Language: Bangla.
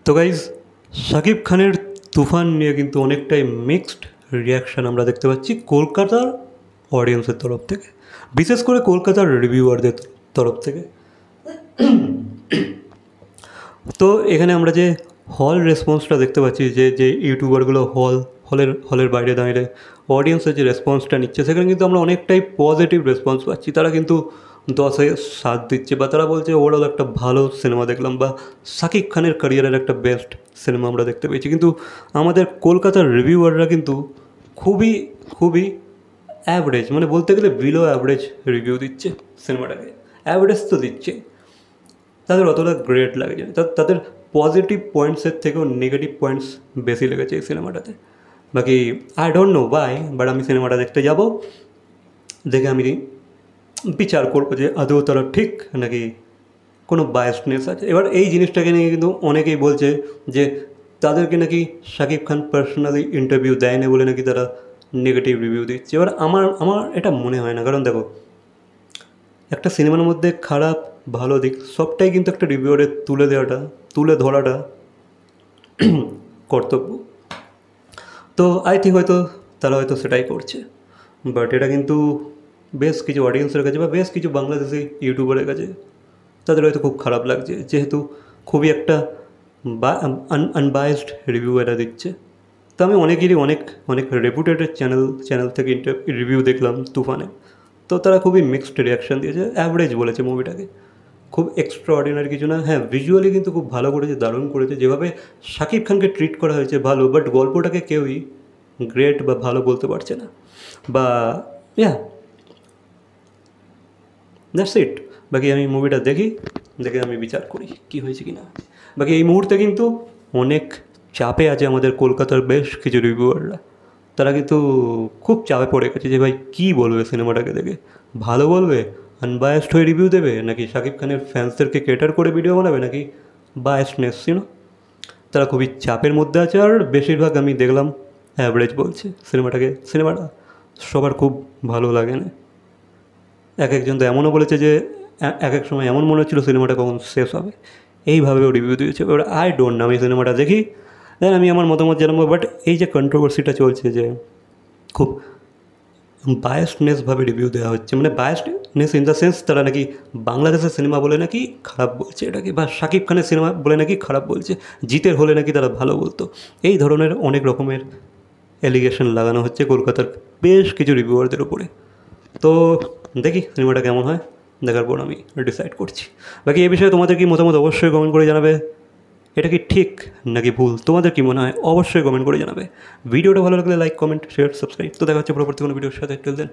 তো গাইজ, শাকিব খানের তুফান নিয়ে কিন্তু অনেকটাই মিক্সড রিয়াকশান আমরা দেখতে পাচ্ছি কলকাতার অডিয়েন্সের তরফ থেকে, বিশেষ করে কলকাতার রিভিউয়ারদের তরফ থেকে। তো এখানে আমরা যে হল রেসপন্সটা দেখতে পাচ্ছি, যে যে ইউটিউবারগুলো হলের বাইরে দাঁড়িয়ে অডিয়েন্সের যে রেসপন্সটা নিচ্ছে, সেখানে কিন্তু আমরা অনেকটাই পজিটিভ রেসপন্স পাচ্ছি। তারা কিন্তু 10/7 দিচ্ছে, বা তারা বলছে ওভারঅল একটা ভালো সিনেমা দেখলাম, বা শাকিব খানের ক্যারিয়ারের একটা বেস্ট সিনেমা আমরা দেখতে পেয়েছি। কিন্তু আমাদের কলকাতার রিভিউয়াররা কিন্তু খুবই খুবই অ্যাভারেজ, মানে বলতে গেলে বিলো অ্যাভারেজ রিভিউ দিচ্ছে সিনেমাটাকে। অ্যাভারেজ তো দিচ্ছে, তাদের অতটা গ্রেট লাগে, তাদের পজিটিভ পয়েন্টসের থেকেও নেগেটিভ পয়েন্টস বেশি লেগেছে এই সিনেমাটাতে। বাকি আই ডোন্ট নো বাই, বাট আমি সিনেমাটা দেখতে যাব, দেখে আমি বিচার করবো যে আদৌ তারা ঠিক নাকি কোনো বায়াসনেস আছে। এবার এই জিনিসটাকে নিয়ে কিন্তু অনেকেই বলছে যে তাদেরকে নাকি শাকিব খান পার্সোনালি ইন্টারভিউ দেয়নি বলে নাকি তারা নেগেটিভ রিভিউ দিচ্ছে। এবার আমার আমার এটা মনে হয় না, কারণ দেখো, একটা সিনেমার মধ্যে খারাপ ভালো দিক সবটাই কিন্তু একটা রিভিউয়ারে তুলে ধরাটা কর্তব্য। তো আই থিঙ্ক হয়তো তারা হয়তো সেটাই করছে, বাট এটা কিন্তু বেশ কিছু অডিয়েন্সের কাছে বা বেশ কিছু বাংলাদেশি ইউটিউবারের কাছে তাদের হয়তো খুব খারাপ লাগছে, যেহেতু খুবই একটা আনবায়াসড রিভিউ এরা দিচ্ছে। তো আমি অনেকেরই অনেক অনেক রেপুটেড চ্যানেল থেকে রিভিউ দেখলাম তুফানে, তো তারা খুবই মিক্সড রিয়াকশান দিয়েছে, অ্যাভারেজ বলেছে মুভিটাকে, খুব এক্সট্রা অর্ডিনারি কিছু না। হ্যাঁ, ভিজুয়ালি কিন্তু খুব ভালো করেছে, দারুণ করেছে, যেভাবে শাকিব খানকে ট্রিট করা হয়েছে ভালো, বাট গল্পটাকে কেউই গ্রেট বা ভালো বলতে পারছে না, বা ইয়া দ্যাটস ইট। বাকি আমি মুভিটা দেখে আমি বিচার করি কী হয়েছে কি না। বাকি এই মুহূর্তে কিন্তু অনেক চাপে আছে আমাদের কলকাতার বেশ কিছু রিভিউয়াররা, তারা কিন্তু খুব চাপে পড়ে গেছে যে ভাই কী বলবে সিনেমাটাকে দেখে, ভালো বলবে, আনবায়াসড হয়ে রিভিউ দেবে, নাকি শাকিব খানের ফ্যান্সদেরকে কেটার করে ভিডিও বানাবে, নাকি বায়াসনেস তারা খুবই চাপের মধ্যে আছে। আর বেশিরভাগ আমি দেখলাম অ্যাভারেজ বলছে সিনেমাটা সবার খুব ভালো লাগে না। একজন তো এমনও বলেছে যে এক এক সময় এমন মনে হচ্ছিল সিনেমাটা কখন শেষ হবে, এইভাবেও রিভিউ দিয়েছে। এবার আই ডোন্ট নো, আমি সিনেমাটা দেখি দেন আমি আমার মতামত জানাবো। বাট এই যে কন্ট্রোভার্সিটা চলছে, যে খুব বায়াসডনেসভাবে রিভিউ দেওয়া হচ্ছে, মানে বায়াসডনেস ইন দ্য সেন্স তারা নাকি বাংলাদেশের সিনেমা বলে নাকি খারাপ বলছে এটাকে, বা শাকিব খানের সিনেমা বলে নাকি খারাপ বলছে, জিতের হলে নাকি তারা ভালো বলতো। এই ধরনের অনেক রকমের অ্যালিগেশন লাগানো হচ্ছে কলকাতার বেশ কিছু রিভিউয়ারদের উপরে। তো দেখি সিনেমাটা কেমন হয়, দেখার পর আমি ডিসাইড করছি। বাকি এই বিষয়ে তোমাদের কি মতামত অবশ্যই কমেন্ট করে জানাবে। এটা কি ঠিক নাকি ভুল, তোমাদের কী মনে হয় অবশ্যই কমেন্ট করে জানাবে। ভিডিওটা ভালো লাগলে লাইক, কমেন্ট, শেয়ার, সাবস্ক্রাইব। তো দেখা হচ্ছে পরবর্তী কোনো ভিডিওর সাথে। টিল দেন।